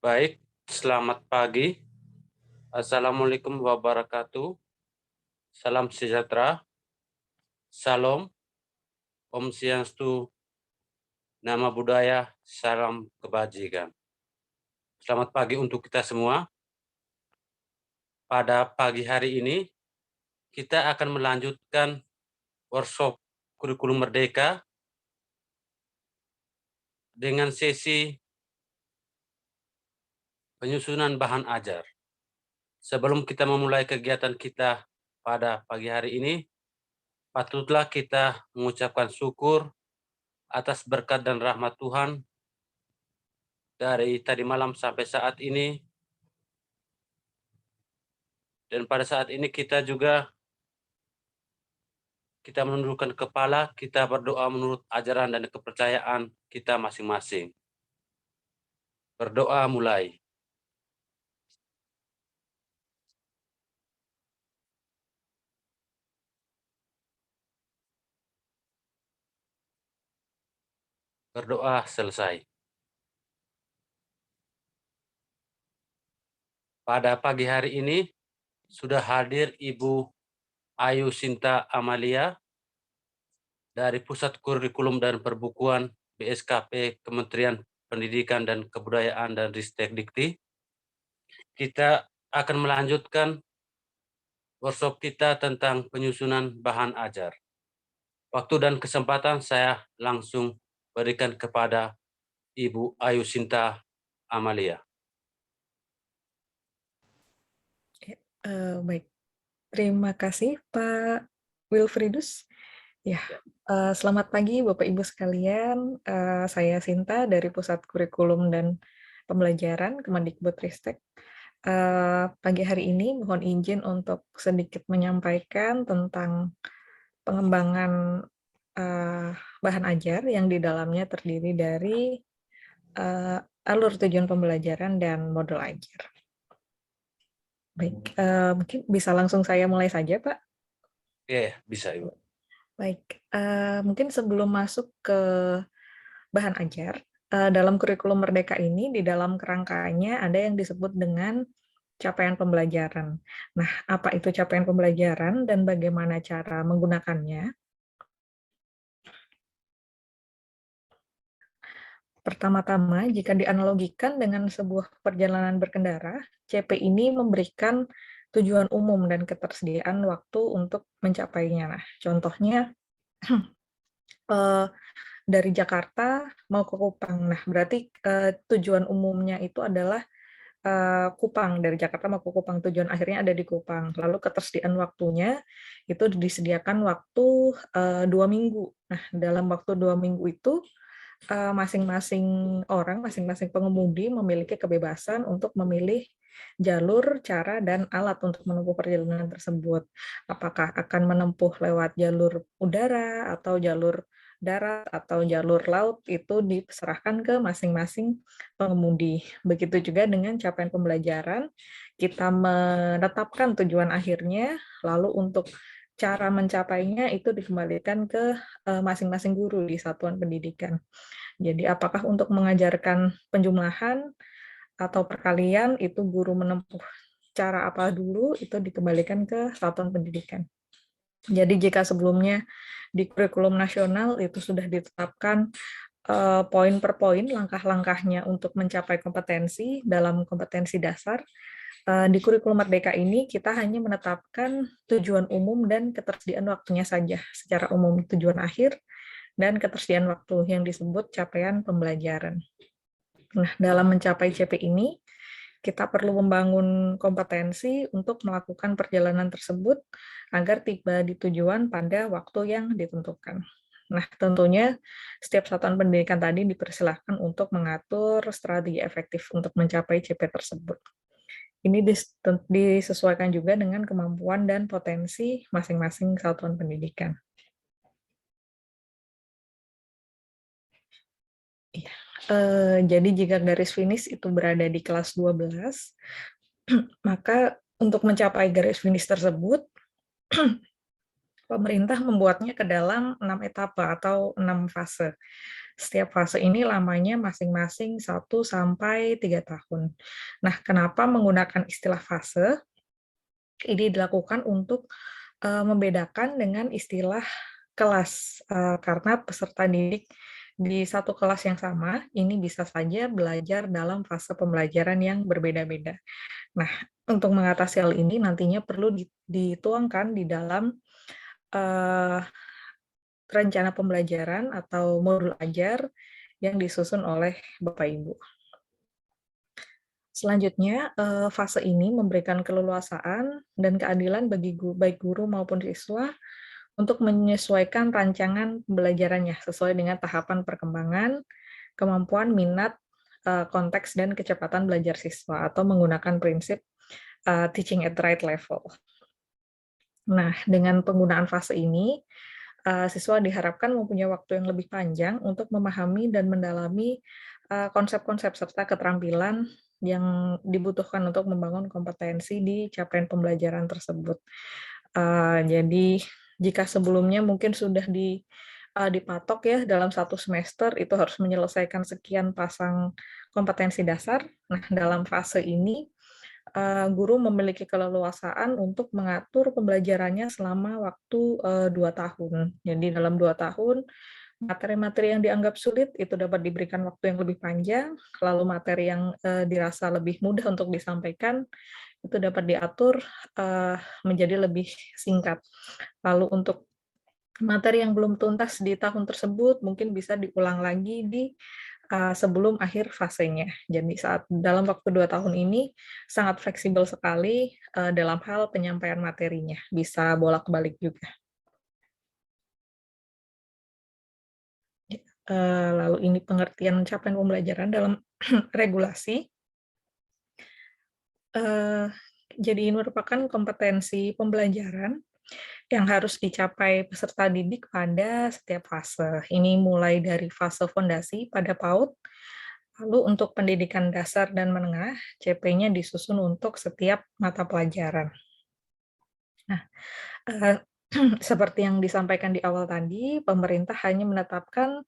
Baik, selamat pagi. Assalamualaikum wabarakatuh. Salam sejahtera. Salam, Om Swastiastu, Nama Budaya, salam kebajikan. Selamat pagi untuk kita semua. Pada pagi hari ini, kita akan melanjutkan workshop kurikulum merdeka dengan sesi penyusunan bahan ajar. Sebelum kita memulai kegiatan kita pada pagi hari ini, patutlah kita mengucapkan syukur atas berkat dan rahmat Tuhan dari tadi malam sampai saat ini. Dan pada saat ini kita menundukkan kepala, kita berdoa menurut ajaran dan kepercayaan kita masing-masing. Berdoa mulai. Berdoa selesai. Pada pagi hari ini sudah hadir Ibu Ayu Sinta Amalia dari Pusat Kurikulum dan Perbukuan BSKP Kementerian Pendidikan dan Kebudayaan dan Ristek Dikti. Kita akan melanjutkan workshop kita tentang penyusunan bahan ajar. Waktu dan kesempatan saya langsung berikan kepada Ibu Ayu Sinta Amalia. Baik, terima kasih Pak Wilfridus. Ya, selamat pagi Bapak Ibu sekalian. Saya Sinta dari Pusat Kurikulum dan Pembelajaran Kemendikbudristek. Pagi hari ini mohon izin untuk sedikit menyampaikan tentang pengembangan bahan ajar yang di dalamnya terdiri dari alur tujuan pembelajaran dan modul ajar. Baik, mungkin bisa langsung saya mulai saja, Pak? Iya, bisa Ibu. Baik, mungkin sebelum masuk ke bahan ajar, dalam kurikulum Merdeka ini, di dalam kerangkanya ada yang disebut dengan capaian pembelajaran. Nah, apa itu capaian pembelajaran dan bagaimana cara menggunakannya? Pertama-tama, jika dianalogikan dengan sebuah perjalanan berkendara, CP ini memberikan tujuan umum dan ketersediaan waktu untuk mencapainya. Nah, contohnya dari Jakarta mau ke Kupang. Nah, berarti tujuan umumnya itu adalah Kupang. Dari Jakarta mau ke Kupang, tujuan akhirnya ada di Kupang. Lalu ketersediaan waktunya itu disediakan waktu 2 minggu. Nah, dalam waktu 2 minggu itu masing-masing orang, masing-masing pengemudi memiliki kebebasan untuk memilih jalur, cara, dan alat untuk menempuh perjalanan tersebut. Apakah akan menempuh lewat jalur udara, atau jalur darat, atau jalur laut, itu diserahkan ke masing-masing pengemudi. Begitu juga dengan capaian pembelajaran, kita menetapkan tujuan akhirnya, lalu untuk cara mencapainya itu dikembalikan ke masing-masing guru di satuan pendidikan. Jadi apakah untuk mengajarkan penjumlahan atau perkalian itu guru menempuh cara apa dulu, itu dikembalikan ke satuan pendidikan. Jadi jika sebelumnya di kurikulum nasional itu sudah ditetapkan poin per poin langkah-langkahnya untuk mencapai kompetensi dalam kompetensi dasar, di kurikulum Merdeka ini kita hanya menetapkan tujuan umum dan ketersediaan waktunya saja. Secara umum tujuan akhir dan ketersediaan waktu yang disebut capaian pembelajaran. Nah, dalam mencapai CP ini, kita perlu membangun kompetensi untuk melakukan perjalanan tersebut agar tiba di tujuan pada waktu yang ditentukan. Nah, tentunya setiap satuan pendidikan tadi dipersilahkan untuk mengatur strategi efektif untuk mencapai CP tersebut. Ini disesuaikan juga dengan kemampuan dan potensi masing-masing satuan pendidikan. Jadi jika garis finish itu berada di kelas 12, maka untuk mencapai garis finish tersebut, pemerintah membuatnya ke dalam 6 etapa atau 6 fase. Setiap fase ini lamanya masing-masing 1 sampai 3 tahun. Nah, kenapa menggunakan istilah fase? Ini dilakukan untuk membedakan dengan istilah kelas, karena peserta didik di satu kelas yang sama, ini bisa saja belajar dalam fase pembelajaran yang berbeda-beda. Nah, untuk mengatasi hal ini nantinya perlu dituangkan di dalam eee, rencana pembelajaran atau modul ajar yang disusun oleh Bapak Ibu. Selanjutnya, fase ini memberikan keleluasaan dan keadilan bagi baik guru maupun siswa untuk menyesuaikan rancangan pembelajarannya sesuai dengan tahapan perkembangan, kemampuan, minat, konteks, dan kecepatan belajar siswa atau menggunakan prinsip teaching at the right level. Nah, dengan penggunaan fase ini, siswa diharapkan mempunyai waktu yang lebih panjang untuk memahami dan mendalami konsep-konsep serta keterampilan yang dibutuhkan untuk membangun kompetensi di capaian pembelajaran tersebut. Jadi jika sebelumnya mungkin sudah dipatok ya dalam 1 semester itu harus menyelesaikan sekian pasang kompetensi dasar. Nah, dalam fase ini guru memiliki keleluasaan untuk mengatur pembelajarannya selama waktu 2 tahun. Jadi dalam 2 tahun, materi-materi yang dianggap sulit itu dapat diberikan waktu yang lebih panjang, lalu materi yang dirasa lebih mudah untuk disampaikan itu dapat diatur menjadi lebih singkat. Lalu untuk materi yang belum tuntas di tahun tersebut mungkin bisa diulang lagi di sebelum akhir fasenya. Jadi dalam waktu 2 tahun ini sangat fleksibel sekali dalam hal penyampaian materinya, bisa bolak-balik juga. Lalu ini pengertian capaian pembelajaran dalam regulasi. Jadi ini merupakan kompetensi pembelajaran yang harus dicapai peserta didik pada setiap fase. Ini mulai dari fase fondasi pada PAUD, lalu untuk pendidikan dasar dan menengah, CP-nya disusun untuk setiap mata pelajaran. Nah, seperti yang disampaikan di awal tadi, pemerintah hanya menetapkan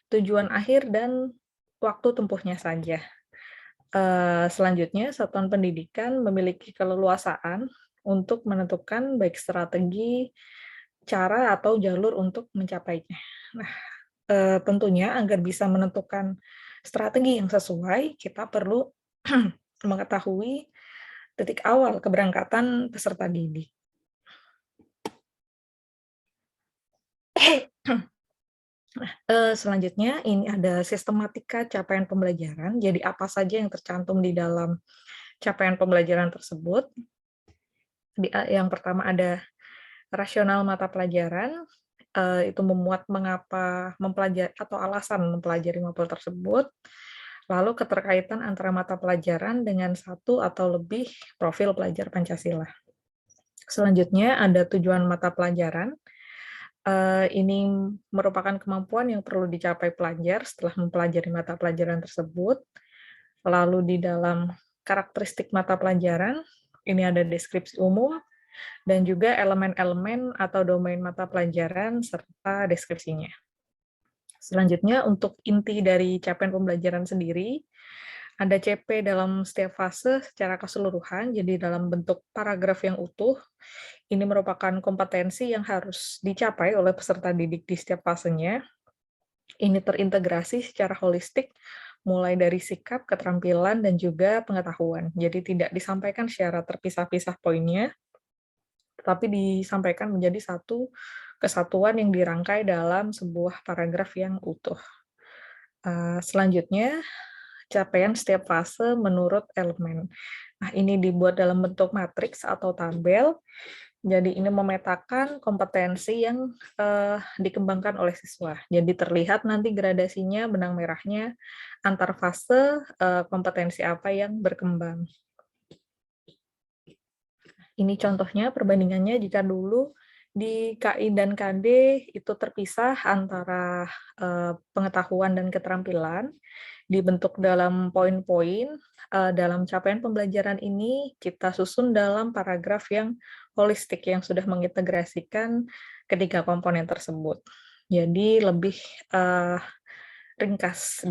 tujuan akhir dan waktu tempuhnya saja. Selanjutnya, satuan pendidikan memiliki keleluasaan untuk menentukan baik strategi, cara, atau jalur untuk mencapainya. Nah, tentunya agar bisa menentukan strategi yang sesuai, kita perlu mengetahui titik awal keberangkatan peserta didik. Selanjutnya ini ada sistematika capaian pembelajaran. Jadi apa saja yang tercantum di dalam capaian pembelajaran tersebut. Yang pertama ada rasional mata pelajaran, itu memuat mengapa mempelajari atau alasan mempelajari mapel tersebut. Lalu keterkaitan antara mata pelajaran dengan satu atau lebih profil pelajar Pancasila. Selanjutnya ada tujuan mata pelajaran. Ini merupakan kemampuan yang perlu dicapai pelajar setelah mempelajari mata pelajaran tersebut. Lalu di dalam karakteristik mata pelajaran, ini ada deskripsi umum, dan juga elemen-elemen atau domain mata pelajaran serta deskripsinya. Selanjutnya, untuk inti dari capaian pembelajaran sendiri, ada CP dalam setiap fase secara keseluruhan, jadi dalam bentuk paragraf yang utuh. Ini merupakan kompetensi yang harus dicapai oleh peserta didik di setiap fasenya. Ini terintegrasi secara holistik, mulai dari sikap, keterampilan, dan juga pengetahuan. Jadi tidak disampaikan secara terpisah-pisah poinnya, tetapi disampaikan menjadi satu kesatuan yang dirangkai dalam sebuah paragraf yang utuh. Selanjutnya, capaian setiap fase menurut elemen. Nah, ini dibuat dalam bentuk matriks atau tabel. Jadi ini memetakan kompetensi yang dikembangkan oleh siswa. Jadi terlihat nanti gradasinya benang merahnya antar fase kompetensi apa yang berkembang. Ini contohnya perbandingannya jika dulu di KI dan KD itu terpisah antara pengetahuan dan keterampilan, dibentuk dalam poin-poin. Dalam capaian pembelajaran ini kita susun dalam paragraf yang holistik yang sudah mengintegrasikan ketiga komponen tersebut. Jadi lebih ringkas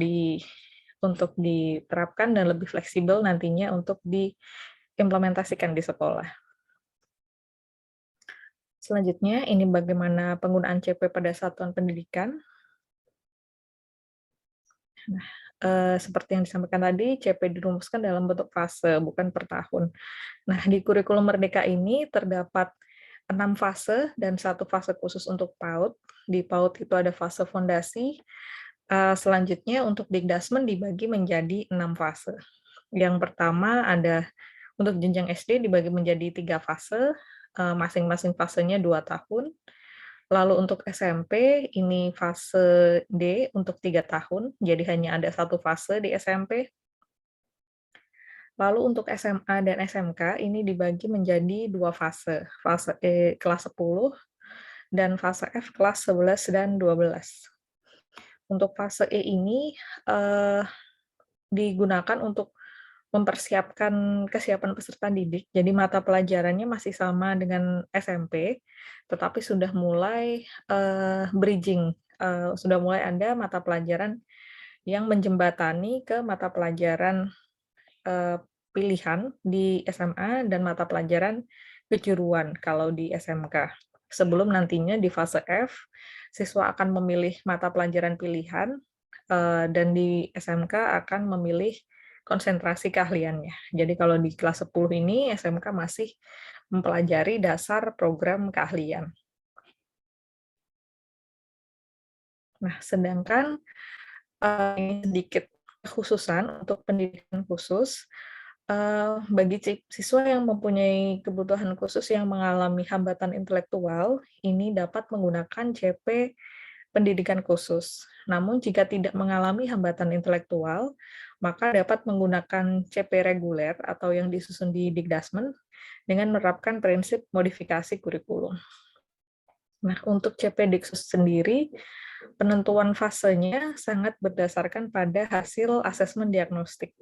untuk diterapkan dan lebih fleksibel nantinya untuk diimplementasikan di sekolah. Selanjutnya, ini bagaimana penggunaan CP pada satuan pendidikan. Nah, seperti yang disampaikan tadi, CP dirumuskan dalam bentuk fase, bukan per tahun. Nah, di kurikulum Merdeka ini terdapat 6 fase dan 1 fase khusus untuk PAUD. Di PAUD itu ada fase fondasi. Selanjutnya untuk Dikdasmen dibagi menjadi 6 fase. Yang pertama ada untuk jenjang SD dibagi menjadi 3 fase, masing-masing fasenya 2 tahun. Lalu untuk SMP ini fase D untuk 3 tahun, jadi hanya ada 1 fase di SMP. Lalu untuk SMA dan SMK ini dibagi menjadi 2 fase, fase E kelas 10 dan fase F kelas 11 dan 12. Untuk fase E ini digunakan untuk mempersiapkan kesiapan peserta didik, jadi mata pelajarannya masih sama dengan SMP, tetapi sudah mulai bridging, sudah mulai ada mata pelajaran yang menjembatani ke mata pelajaran pilihan di SMA dan mata pelajaran kejuruan kalau di SMK. Sebelum nantinya di fase F, siswa akan memilih mata pelajaran pilihan dan di SMK akan memilih konsentrasi keahliannya. Jadi kalau di kelas 10 ini SMK masih mempelajari dasar program keahlian. Nah, sedangkan ini sedikit kekhususan untuk pendidikan khusus, bagi siswa yang mempunyai kebutuhan khusus yang mengalami hambatan intelektual, ini dapat menggunakan CP pendidikan khusus. Namun jika tidak mengalami hambatan intelektual, maka dapat menggunakan CP reguler atau yang disusun di Dikdasmen dengan menerapkan prinsip modifikasi kurikulum. Nah, untuk CP Diksus sendiri, penentuan fasenya sangat berdasarkan pada hasil asesmen diagnostik.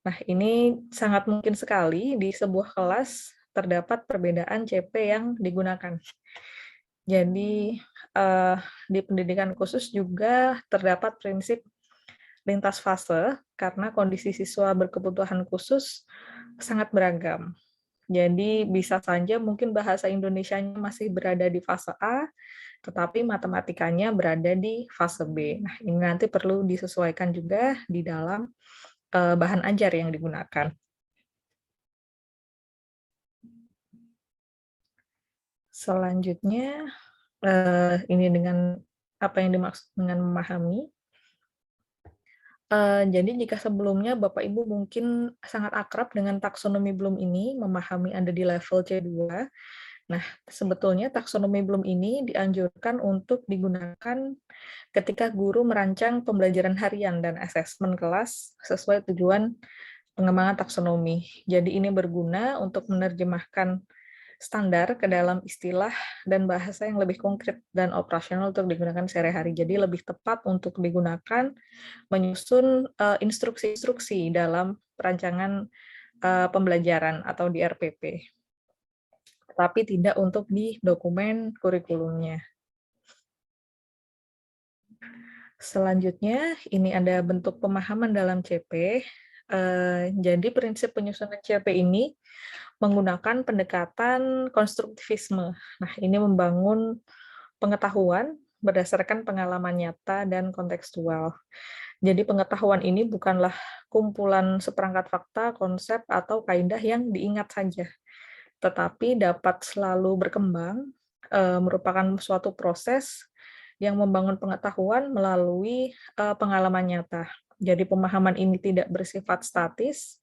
Nah, ini sangat mungkin sekali di sebuah kelas terdapat perbedaan CP yang digunakan. Jadi, di pendidikan khusus juga terdapat prinsip lintas fase karena kondisi siswa berkebutuhan khusus sangat beragam. Jadi bisa saja mungkin bahasa Indonesianya masih berada di fase A, tetapi matematikanya berada di fase B. Nah, ini nanti perlu disesuaikan juga di dalam bahan ajar yang digunakan. Selanjutnya, ini dengan apa yang dimaksud dengan memahami. Jadi jika sebelumnya Bapak Ibu mungkin sangat akrab dengan taksonomi Bloom ini, memahami ada di level C2. Nah, sebetulnya taksonomi Bloom ini dianjurkan untuk digunakan ketika guru merancang pembelajaran harian dan asesmen kelas sesuai tujuan pengembangan taksonomi. Jadi ini berguna untuk menerjemahkan standar ke dalam istilah dan bahasa yang lebih konkret dan operasional untuk digunakan sehari-hari. Jadi lebih tepat untuk digunakan menyusun instruksi-instruksi dalam perancangan pembelajaran atau di RPP, tapi tidak untuk di dokumen kurikulumnya. Selanjutnya, ini ada bentuk pemahaman dalam CP. Jadi prinsip penyusunan CP ini menggunakan pendekatan konstruktivisme. Nah, ini membangun pengetahuan berdasarkan pengalaman nyata dan kontekstual. Jadi pengetahuan ini bukanlah kumpulan seperangkat fakta, konsep, atau kaidah yang diingat saja, tetapi dapat selalu berkembang, merupakan suatu proses yang membangun pengetahuan melalui pengalaman nyata. Jadi pemahaman ini tidak bersifat statis,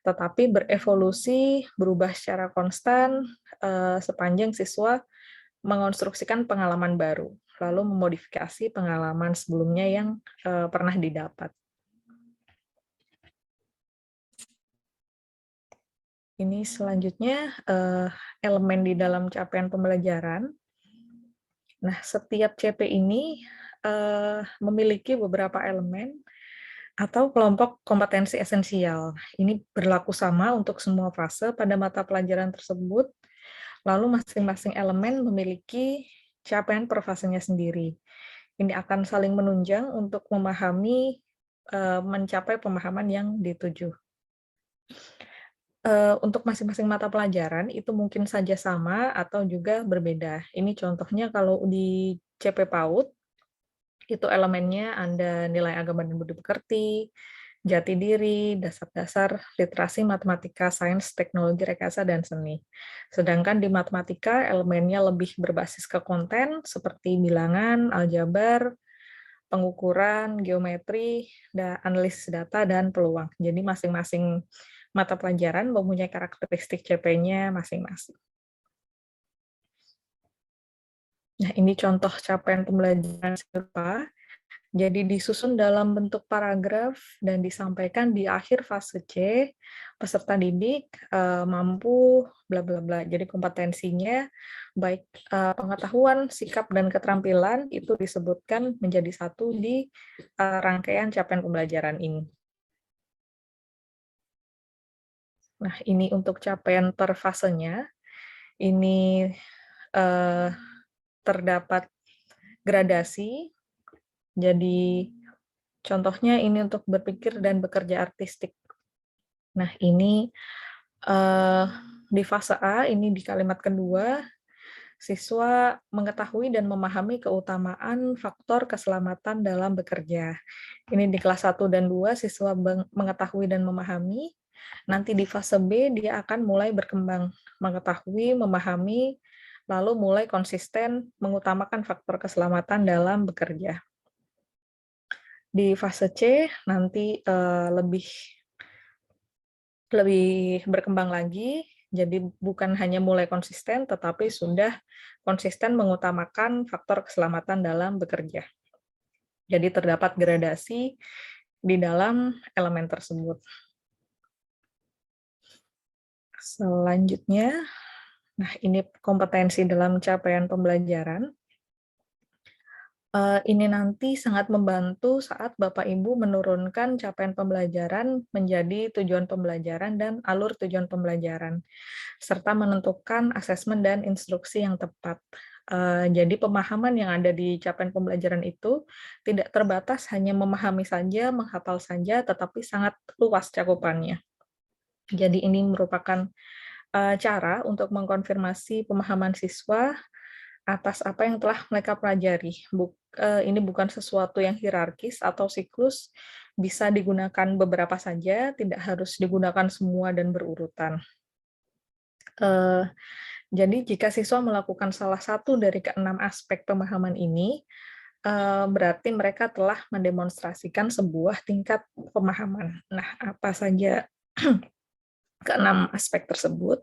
tetapi berevolusi, berubah secara konstan sepanjang siswa mengonstruksikan pengalaman baru, lalu memodifikasi pengalaman sebelumnya yang pernah didapat. Ini selanjutnya elemen di dalam capaian pembelajaran. Nah, setiap CP ini memiliki beberapa elemen atau kelompok kompetensi esensial. Ini berlaku sama untuk semua fase pada mata pelajaran tersebut, lalu masing-masing elemen memiliki capaian per fasenya sendiri. Ini akan saling menunjang untuk memahami, mencapai pemahaman yang dituju. Untuk masing-masing mata pelajaran itu mungkin saja sama atau juga berbeda. Ini contohnya kalau di CP PAUD, itu elemennya ada nilai agama dan budi pekerti, jati diri, dasar-dasar literasi, matematika, sains, teknologi, rekayasa, dan seni. Sedangkan di matematika elemennya lebih berbasis ke konten seperti bilangan, aljabar, pengukuran, geometri, analisis data, dan peluang. Jadi masing-masing mata pelajaran mempunyai karakteristik CP-nya masing-masing. Nah, ini contoh capaian pembelajaran serupa. Jadi disusun dalam bentuk paragraf dan disampaikan di akhir fase C, peserta didik mampu bla bla bla. Jadi kompetensinya baik pengetahuan, sikap, dan keterampilan itu disebutkan menjadi satu di rangkaian capaian pembelajaran ini. Nah, ini untuk capaian per fasenya. Ini terdapat gradasi. Jadi contohnya ini untuk berpikir dan bekerja artistik. Nah, ini di fase A, ini di kalimat kedua, siswa mengetahui dan memahami keutamaan faktor keselamatan dalam bekerja. Ini di kelas 1 dan 2, siswa mengetahui dan memahami. Nanti di fase B, dia akan mulai berkembang, mengetahui, memahami, lalu mulai konsisten mengutamakan faktor keselamatan dalam bekerja. Di fase C, nanti lebih berkembang lagi, jadi bukan hanya mulai konsisten, tetapi sudah konsisten mengutamakan faktor keselamatan dalam bekerja. Jadi terdapat gradasi di dalam elemen tersebut. Selanjutnya, nah ini kompetensi dalam capaian pembelajaran. Ini nanti sangat membantu saat Bapak Ibu menurunkan capaian pembelajaran menjadi tujuan pembelajaran dan alur tujuan pembelajaran, serta menentukan asesmen dan instruksi yang tepat. Jadi pemahaman yang ada di capaian pembelajaran itu tidak terbatas hanya memahami saja, menghafal saja, tetapi sangat luas cakupannya. Jadi ini merupakan cara untuk mengkonfirmasi pemahaman siswa atas apa yang telah mereka pelajari. Ini bukan sesuatu yang hierarkis atau siklus, bisa digunakan beberapa saja, tidak harus digunakan semua dan berurutan. Jadi jika siswa melakukan salah satu dari keenam aspek pemahaman ini, berarti mereka telah mendemonstrasikan sebuah tingkat pemahaman. Nah, apa saja keenam aspek tersebut?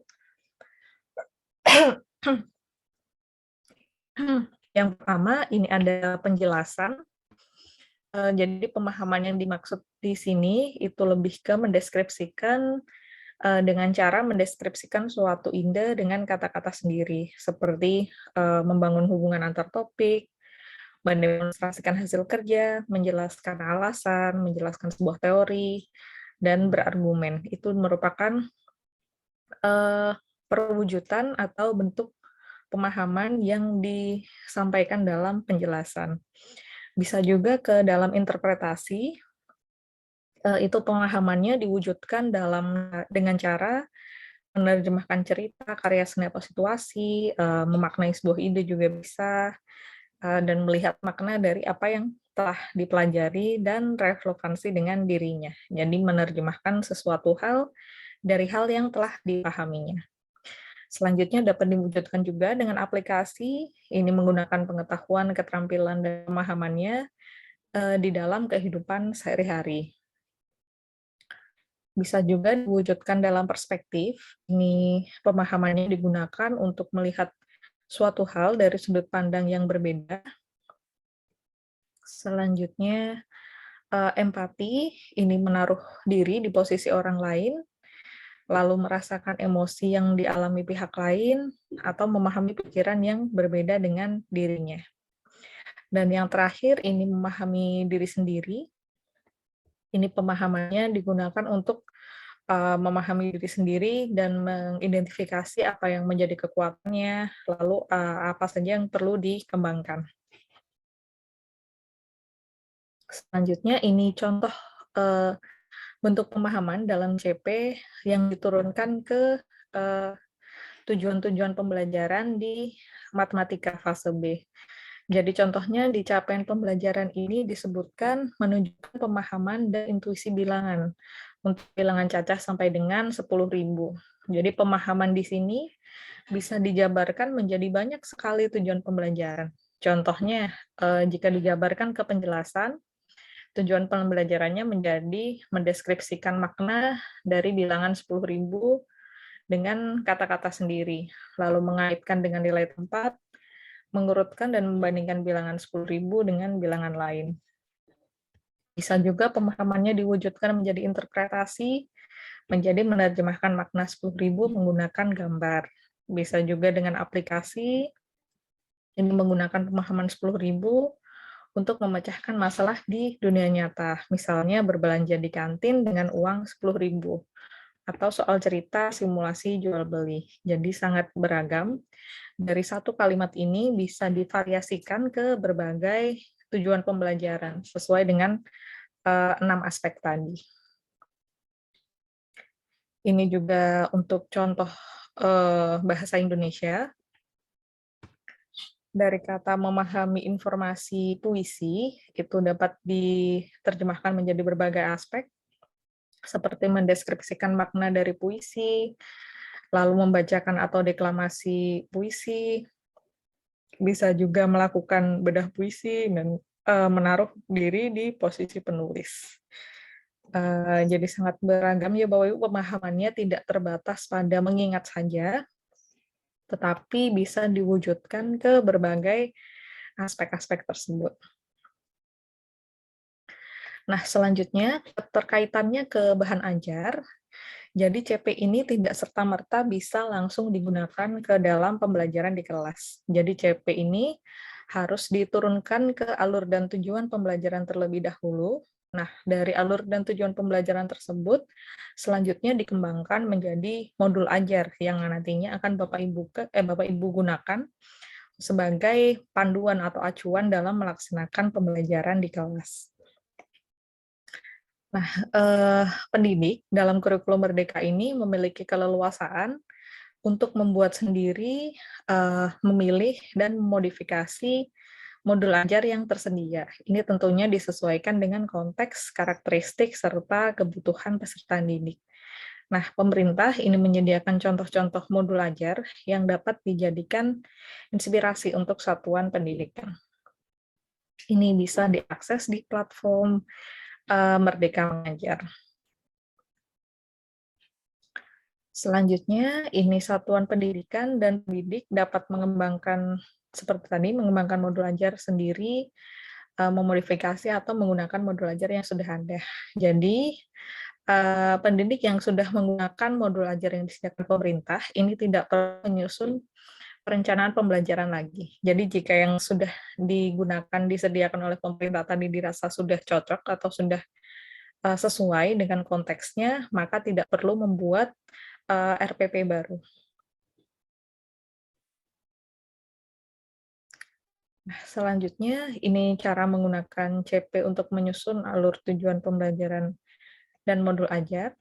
Yang pertama, ini ada penjelasan. Jadi pemahaman yang dimaksud di sini itu lebih ke mendeskripsikan dengan cara mendeskripsikan suatu ide dengan kata-kata sendiri, seperti membangun hubungan antar topik, mendemonstrasikan hasil kerja, menjelaskan alasan, menjelaskan sebuah teori, dan berargumen. Itu merupakan perwujudan atau bentuk pemahaman yang disampaikan dalam penjelasan. Bisa juga ke dalam interpretasi, itu pemahamannya diwujudkan dengan cara menerjemahkan cerita, karya seni atau situasi, memaknai sebuah ide juga bisa, dan melihat makna dari apa yang telah dipelajari dan relevansi dengan dirinya. Jadi menerjemahkan sesuatu hal dari hal yang telah dipahaminya. Selanjutnya dapat diwujudkan juga dengan aplikasi, ini menggunakan pengetahuan, keterampilan, dan pemahamannya di dalam kehidupan sehari-hari. Bisa juga diwujudkan dalam perspektif, ini pemahamannya digunakan untuk melihat suatu hal dari sudut pandang yang berbeda. Selanjutnya, empati, ini menaruh diri di posisi orang lain, lalu merasakan emosi yang dialami pihak lain, atau memahami pikiran yang berbeda dengan dirinya. Dan yang terakhir, ini memahami diri sendiri. Ini pemahamannya digunakan untuk memahami diri sendiri dan mengidentifikasi apa yang menjadi kekuatannya, lalu apa saja yang perlu dikembangkan. Selanjutnya ini contoh bentuk pemahaman dalam CP yang diturunkan ke tujuan-tujuan pembelajaran di matematika fase B. Jadi contohnya di capaian pembelajaran ini disebutkan menunjukkan pemahaman dan intuisi bilangan untuk bilangan cacah sampai dengan 10.000. Jadi pemahaman di sini bisa dijabarkan menjadi banyak sekali tujuan pembelajaran. Contohnya, jika dijabarkan ke penjelasan, tujuan pembelajarannya menjadi mendeskripsikan makna dari bilangan 10.000 dengan kata-kata sendiri, lalu mengaitkan dengan nilai tempat, mengurutkan dan membandingkan bilangan 10.000 dengan bilangan lain. Bisa juga pemahamannya diwujudkan menjadi interpretasi, menjadi menerjemahkan makna 10.000 menggunakan gambar. Bisa juga dengan aplikasi, ini menggunakan pemahaman 10.000 untuk memecahkan masalah di dunia nyata. Misalnya berbelanja di kantin dengan uang 10.000. Atau soal cerita simulasi jual beli. Jadi sangat beragam. Dari satu kalimat ini bisa divariasikan ke berbagai tujuan pembelajaran sesuai dengan 6 aspek tadi. Ini juga untuk contoh bahasa Indonesia. Dari kata memahami informasi puisi, itu dapat diterjemahkan menjadi berbagai aspek, seperti mendeskripsikan makna dari puisi, lalu membacakan atau deklamasi puisi, bisa juga melakukan bedah puisi, dan menaruh diri di posisi penulis. Jadi sangat beragam ya Bapak Ibu, pemahamannya tidak terbatas pada mengingat saja, tetapi bisa diwujudkan ke berbagai aspek-aspek tersebut. Nah, selanjutnya terkaitannya ke bahan ajar. Jadi CP ini tidak serta-merta bisa langsung digunakan ke dalam pembelajaran di kelas. Jadi CP ini harus diturunkan ke alur dan tujuan pembelajaran terlebih dahulu. Nah, dari alur dan tujuan pembelajaran tersebut, selanjutnya dikembangkan menjadi modul ajar yang nantinya akan Bapak Ibu gunakan sebagai panduan atau acuan dalam melaksanakan pembelajaran di kelas. Nah, pendidik dalam kurikulum Merdeka ini memiliki keleluasaan untuk membuat sendiri, memilih dan memodifikasi modul ajar yang tersedia. Ini tentunya disesuaikan dengan konteks, karakteristik, serta kebutuhan peserta didik. Nah, pemerintah ini menyediakan contoh-contoh modul ajar yang dapat dijadikan inspirasi untuk satuan pendidikan. Ini bisa diakses di platform Merdeka Mengajar. Selanjutnya, ini satuan pendidikan dan pendidik dapat mengembangkan, seperti tadi, mengembangkan modul ajar sendiri, memodifikasi atau menggunakan modul ajar yang sudah ada. Jadi, pendidik yang sudah menggunakan modul ajar yang disediakan pemerintah, ini tidak perlu menyusun perencanaan pembelajaran lagi. Jadi, jika yang sudah digunakan, disediakan oleh pemerintah tadi dirasa sudah cocok atau sudah sesuai dengan konteksnya, maka tidak perlu membuat RPP baru. Nah, selanjutnya, ini cara menggunakan CP untuk menyusun alur tujuan pembelajaran dan modul ajar.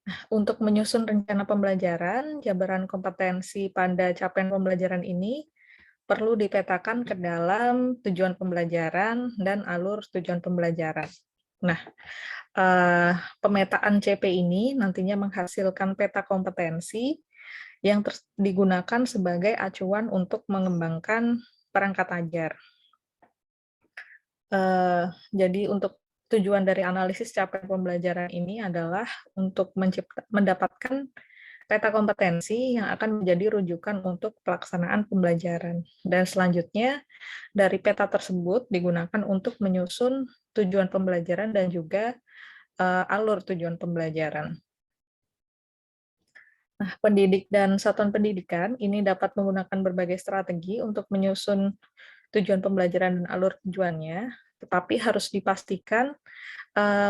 Nah, untuk menyusun rencana pembelajaran, jabaran kompetensi pada capaian pembelajaran ini perlu dipetakan ke dalam tujuan pembelajaran dan alur tujuan pembelajaran. Nah, pemetaan CP ini nantinya menghasilkan peta kompetensi yang digunakan sebagai acuan untuk mengembangkan perangkat ajar. Jadi untuk tujuan dari analisis capaian pembelajaran ini adalah untuk mendapatkan peta kompetensi yang akan menjadi rujukan untuk pelaksanaan pembelajaran. Dan selanjutnya, dari peta tersebut digunakan untuk menyusun tujuan pembelajaran dan juga alur tujuan pembelajaran. Nah, pendidik dan satuan pendidikan ini dapat menggunakan berbagai strategi untuk menyusun tujuan pembelajaran dan alur tujuannya, tetapi harus dipastikan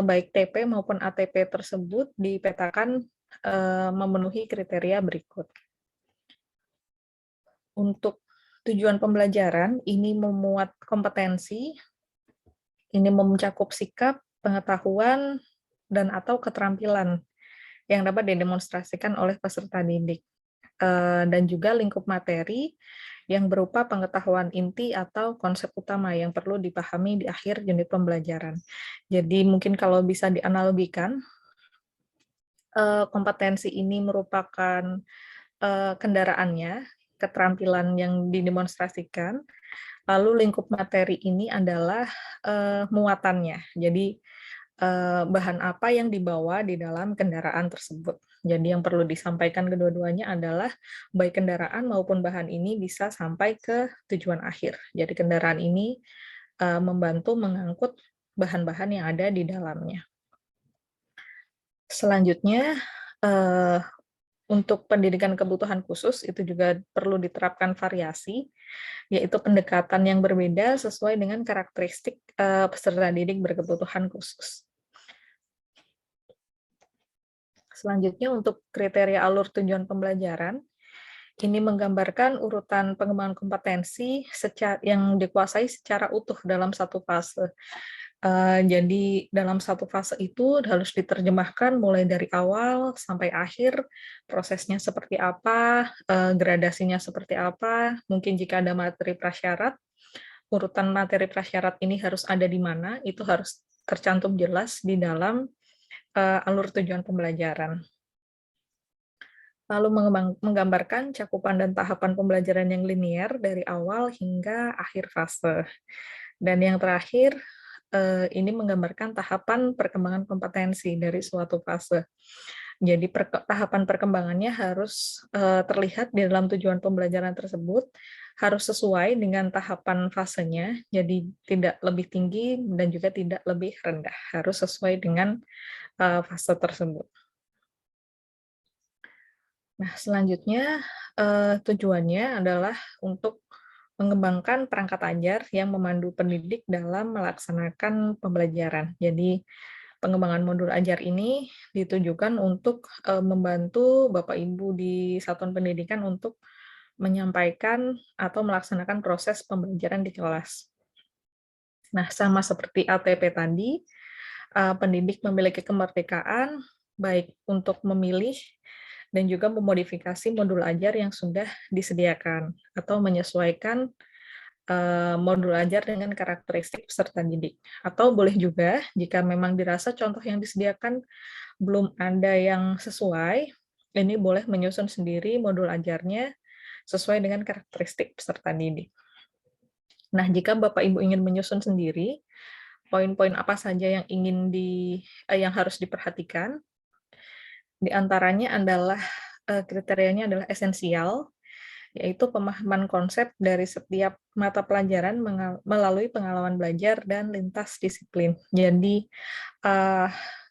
baik TP maupun ATP tersebut dipetakan memenuhi kriteria berikut. Untuk tujuan pembelajaran, ini memuat kompetensi Ini mencakup sikap, pengetahuan, dan atau keterampilan yang dapat didemonstrasikan oleh peserta didik. Dan juga lingkup materi yang berupa pengetahuan inti atau konsep utama yang perlu dipahami di akhir unit pembelajaran. Jadi mungkin kalau bisa dianalogikan, kompetensi ini merupakan kendaraannya, keterampilan yang didemonstrasikan, lalu lingkup materi ini adalah muatannya. Jadi bahan apa yang dibawa di dalam kendaraan tersebut. Jadi yang perlu disampaikan kedua-duanya adalah baik kendaraan maupun bahan ini bisa sampai ke tujuan akhir. Jadi kendaraan ini membantu mengangkut bahan-bahan yang ada di dalamnya. Selanjutnya, untuk pendidikan kebutuhan khusus itu juga perlu diterapkan variasi, yaitu pendekatan yang berbeda sesuai dengan karakteristik peserta didik berkebutuhan khusus. Selanjutnya untuk kriteria alur tujuan pembelajaran, ini menggambarkan urutan pengembangan kompetensi yang dikuasai secara utuh dalam satu fase. Jadi dalam satu fase itu harus diterjemahkan mulai dari awal sampai akhir, prosesnya seperti apa, gradasinya seperti apa, mungkin jika ada materi prasyarat, urutan materi prasyarat ini harus ada di mana, itu harus tercantum jelas di dalam alur tujuan pembelajaran. Lalu menggambarkan cakupan dan tahapan pembelajaran yang linear dari awal hingga akhir fase. Dan yang terakhir, ini menggambarkan tahapan perkembangan kompetensi dari suatu fase. Jadi tahapan perkembangannya harus terlihat di dalam tujuan pembelajaran tersebut, harus sesuai dengan tahapan fasenya, jadi tidak lebih tinggi dan juga tidak lebih rendah, harus sesuai dengan fase tersebut. Nah, selanjutnya tujuannya adalah untuk mengembangkan perangkat ajar yang memandu pendidik dalam melaksanakan pembelajaran. Jadi, pengembangan modul ajar ini ditujukan untuk membantu Bapak Ibu di satuan pendidikan untuk menyampaikan atau melaksanakan proses pembelajaran di kelas. Nah, sama seperti ATP tadi, pendidik memiliki kemerdekaan baik untuk memilih dan juga memodifikasi modul ajar yang sudah disediakan atau menyesuaikan modul ajar dengan karakteristik peserta didik. Atau boleh juga jika memang dirasa contoh yang disediakan belum ada yang sesuai, ini boleh menyusun sendiri modul ajarnya sesuai dengan karakteristik peserta didik. Nah, jika Bapak Ibu ingin menyusun sendiri, poin-poin apa saja yang yang harus diperhatikan, di antaranya adalah kriterianya adalah esensial, yaitu pemahaman konsep dari setiap mata pelajaran melalui pengalaman belajar dan lintas disiplin. Jadi,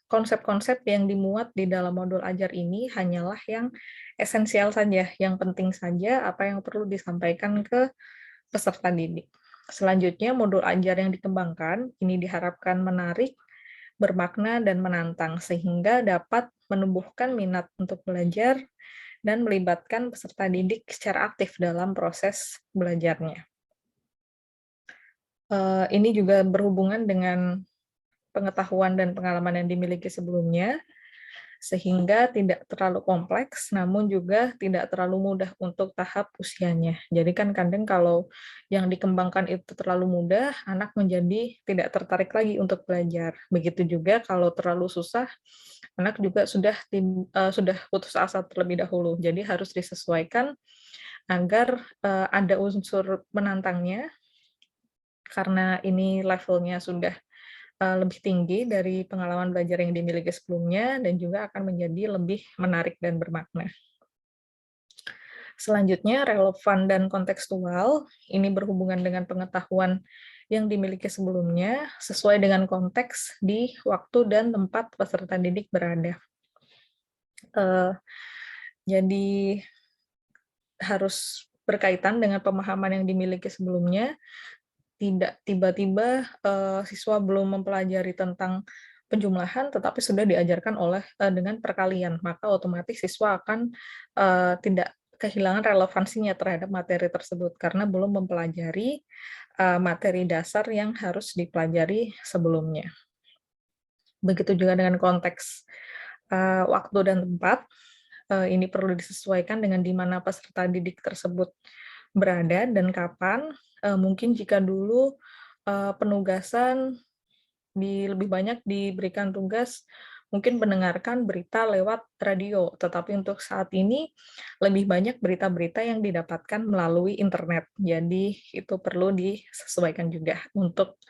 konsep-konsep yang dimuat di dalam modul ajar ini hanyalah yang esensial saja, yang penting saja apa yang perlu disampaikan ke peserta didik. Selanjutnya, modul ajar yang dikembangkan ini diharapkan menarik, bermakna, dan menantang, sehingga dapat menumbuhkan minat untuk belajar dan melibatkan peserta didik secara aktif dalam proses belajarnya. Ini juga berhubungan dengan pengetahuan dan pengalaman yang dimiliki sebelumnya, sehingga tidak terlalu kompleks, namun juga tidak terlalu mudah untuk tahap usianya. Jadi kan kadang kalau yang dikembangkan itu terlalu mudah, anak menjadi tidak tertarik lagi untuk belajar. Begitu juga kalau terlalu susah, anak juga sudah putus asa terlebih dahulu. Jadi harus disesuaikan agar ada unsur menantangnya, karena ini levelnya sudah lebih tinggi dari pengalaman belajar yang dimiliki sebelumnya dan juga akan menjadi lebih menarik dan bermakna. Selanjutnya, relevan dan kontekstual, ini berhubungan dengan pengetahuan yang dimiliki sebelumnya sesuai dengan konteks di waktu dan tempat peserta didik berada. Jadi harus berkaitan dengan pemahaman yang dimiliki sebelumnya, tidak tiba-tiba siswa belum mempelajari tentang penjumlahan, tetapi sudah diajarkan dengan perkalian, maka otomatis siswa akan tidak kehilangan relevansinya terhadap materi tersebut karena belum mempelajari materi dasar yang harus dipelajari sebelumnya. Begitu juga dengan konteks waktu dan tempat, ini perlu disesuaikan dengan di mana peserta didik tersebut berada dan kapan. Mungkin jika dulu penugasan lebih banyak diberikan tugas mungkin mendengarkan berita lewat radio, tetapi untuk saat ini lebih banyak berita-berita yang didapatkan melalui internet. Jadi itu perlu disesuaikan juga untuk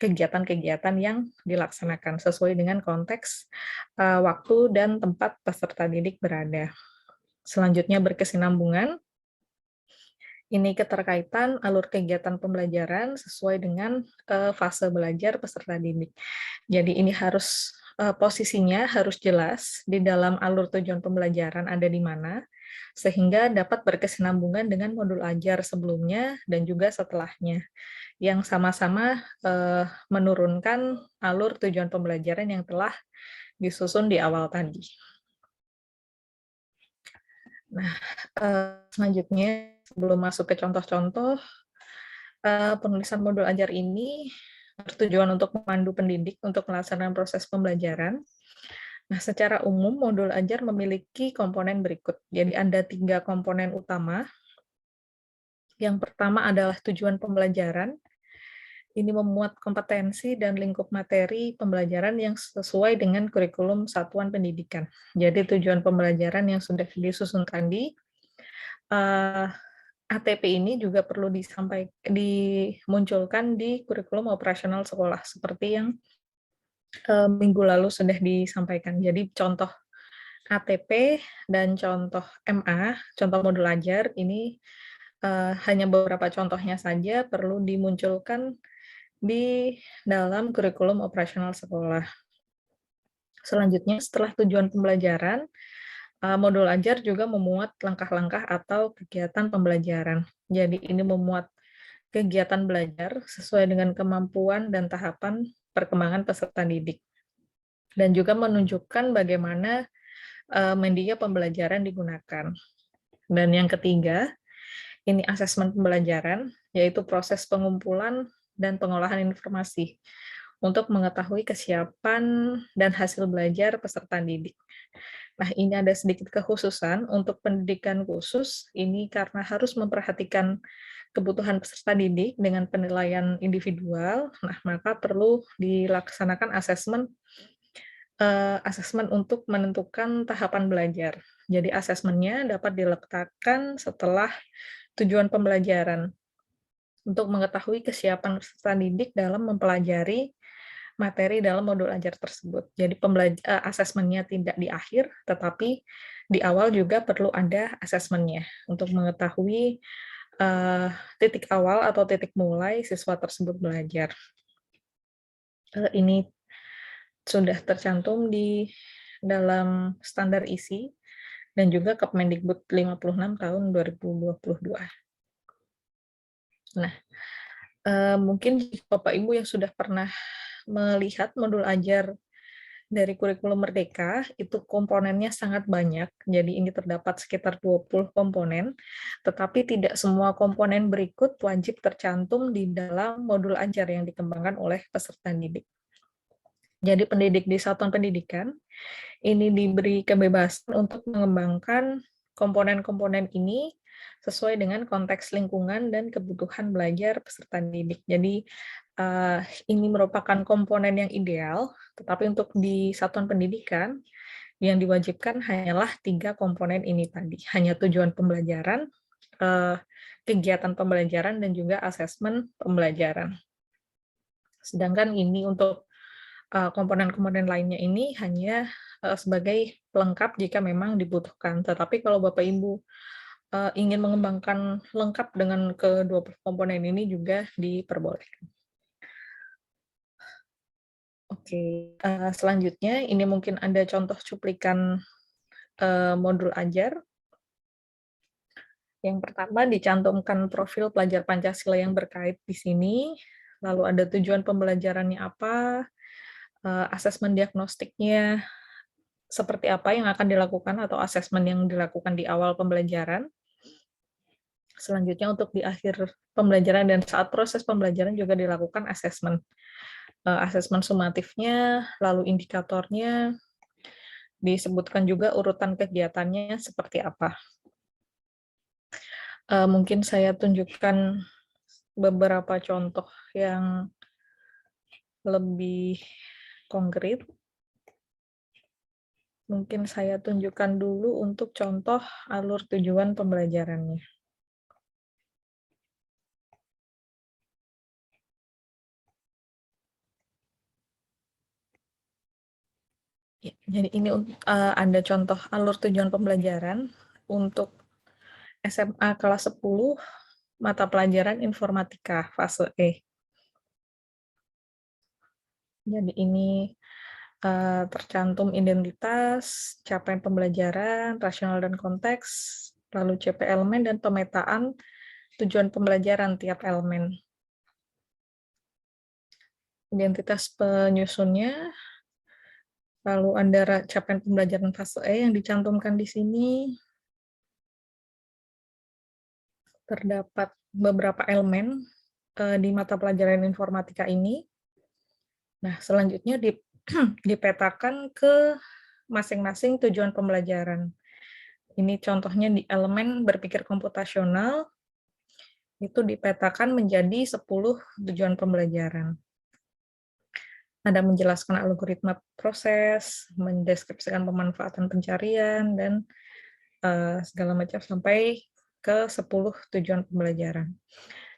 kegiatan-kegiatan yang dilaksanakan sesuai dengan konteks waktu dan tempat peserta didik berada. Selanjutnya berkesinambungan, ini keterkaitan alur kegiatan pembelajaran sesuai dengan fase belajar peserta didik. Jadi ini harus posisinya harus jelas di dalam alur tujuan pembelajaran ada di mana, sehingga dapat berkesinambungan dengan modul ajar sebelumnya dan juga setelahnya, yang sama-sama menurunkan alur tujuan pembelajaran yang telah disusun di awal tadi. Nah, selanjutnya sebelum masuk ke contoh-contoh, penulisan modul ajar ini bertujuan untuk memandu pendidik untuk melaksanakan proses pembelajaran. Nah, secara umum modul ajar memiliki komponen berikut. Jadi ada 3 komponen utama. Yang pertama adalah tujuan pembelajaran. Ini memuat kompetensi dan lingkup materi pembelajaran yang sesuai dengan kurikulum satuan pendidikan. Jadi tujuan pembelajaran yang sudah disusun tadi, ATP ini juga perlu dimunculkan di kurikulum operasional sekolah, seperti yang minggu lalu sudah disampaikan. Jadi contoh ATP dan contoh MA, contoh modul ajar, ini hanya beberapa contohnya saja perlu dimunculkan di dalam kurikulum operasional sekolah. Selanjutnya, setelah tujuan pembelajaran, modul ajar juga memuat langkah-langkah atau kegiatan pembelajaran. Jadi ini memuat kegiatan belajar sesuai dengan kemampuan dan tahapan perkembangan peserta didik. Dan juga menunjukkan bagaimana media pembelajaran digunakan. Dan yang ketiga, ini asesmen pembelajaran, yaitu proses pengumpulan dan pengolahan informasi untuk mengetahui kesiapan dan hasil belajar peserta didik. Nah, ini ada sedikit kekhususan untuk pendidikan khusus, ini karena harus memperhatikan kebutuhan peserta didik dengan penilaian individual, nah maka perlu dilaksanakan asesmen untuk menentukan tahapan belajar. Jadi asesmennya dapat diletakkan setelah tujuan pembelajaran untuk mengetahui kesiapan peserta didik dalam mempelajari materi dalam modul ajar tersebut. Jadi asesmennya tidak di akhir, tetapi di awal juga perlu ada asesmennya untuk mengetahui titik awal atau titik mulai siswa tersebut belajar. Ini sudah tercantum di dalam standar isi dan juga Kemendikbud 56 tahun 2022. Nah, mungkin Bapak Ibu yang sudah pernah melihat modul ajar dari kurikulum Merdeka, itu komponennya sangat banyak, jadi ini terdapat sekitar 20 komponen, tetapi tidak semua komponen berikut wajib tercantum di dalam modul ajar yang dikembangkan oleh peserta didik. Jadi pendidik di satuan pendidikan ini diberi kebebasan untuk mengembangkan komponen-komponen ini sesuai dengan konteks lingkungan dan kebutuhan belajar peserta didik. Jadi ini merupakan komponen yang ideal, tetapi untuk di satuan pendidikan yang diwajibkan hanyalah 3 komponen ini tadi, hanya tujuan pembelajaran, kegiatan pembelajaran, dan juga asesmen pembelajaran. Sedangkan ini untuk komponen-komponen lainnya ini hanya sebagai pelengkap jika memang dibutuhkan. Tetapi kalau Bapak Ibu ingin mengembangkan lengkap dengan ke-20 komponen ini juga diperbolehkan. Oke, selanjutnya ini mungkin ada contoh cuplikan modul ajar. Yang pertama dicantumkan profil pelajar Pancasila yang berkait di sini, lalu ada tujuan pembelajarannya apa, asesmen diagnostiknya, seperti apa yang akan dilakukan atau asesmen yang dilakukan di awal pembelajaran. Selanjutnya untuk di akhir pembelajaran dan saat proses pembelajaran juga dilakukan asesmen. Asesmen sumatifnya, lalu indikatornya, disebutkan juga urutan kegiatannya seperti apa. Mungkin saya tunjukkan beberapa contoh yang lebih konkret. Mungkin saya tunjukkan dulu untuk contoh alur tujuan pembelajarannya. Ya, jadi ini ada contoh alur tujuan pembelajaran untuk SMA kelas 10, mata pelajaran informatika fase E. Jadi ini tercantum identitas, capaian pembelajaran, rasional dan konteks, lalu CP elemen dan pemetaan tujuan pembelajaran tiap elemen. Identitas penyusunnya, lalu ada capaian pembelajaran fase E yang dicantumkan di sini. Terdapat beberapa elemen di mata pelajaran informatika ini. Nah, selanjutnya dipetakan ke masing-masing tujuan pembelajaran. Ini contohnya di elemen berpikir komputasional, itu dipetakan menjadi 10 tujuan pembelajaran. Ada menjelaskan algoritma proses, mendeskripsikan pemanfaatan pencarian, dan segala macam sampai ke 10 tujuan pembelajaran.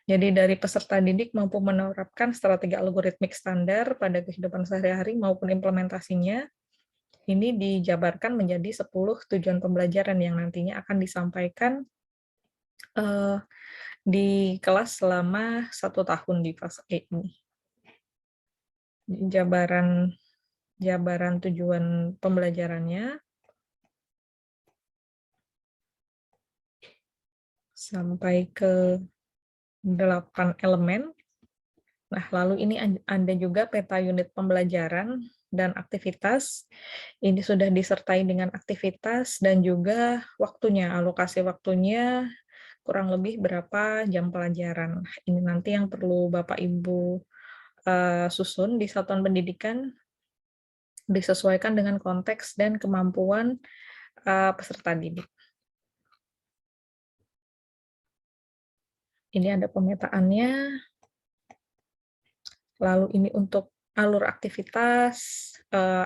Jadi dari peserta didik mampu menerapkan strategi algoritmik standar pada kehidupan sehari-hari maupun implementasinya, ini dijabarkan menjadi 10 tujuan pembelajaran yang nantinya akan disampaikan di kelas selama 1 tahun di fase E ini. Jabaran tujuan pembelajarannya sampai ke 8 elemen. Nah, lalu ini ada juga peta unit pembelajaran dan aktivitas. Ini sudah disertai dengan aktivitas dan juga waktunya, alokasi waktunya kurang lebih berapa jam pelajaran. Ini nanti yang perlu Bapak Ibu susun di satuan pendidikan, disesuaikan dengan konteks dan kemampuan peserta didik. Ini ada pemetaannya. Lalu ini untuk alur aktivitas,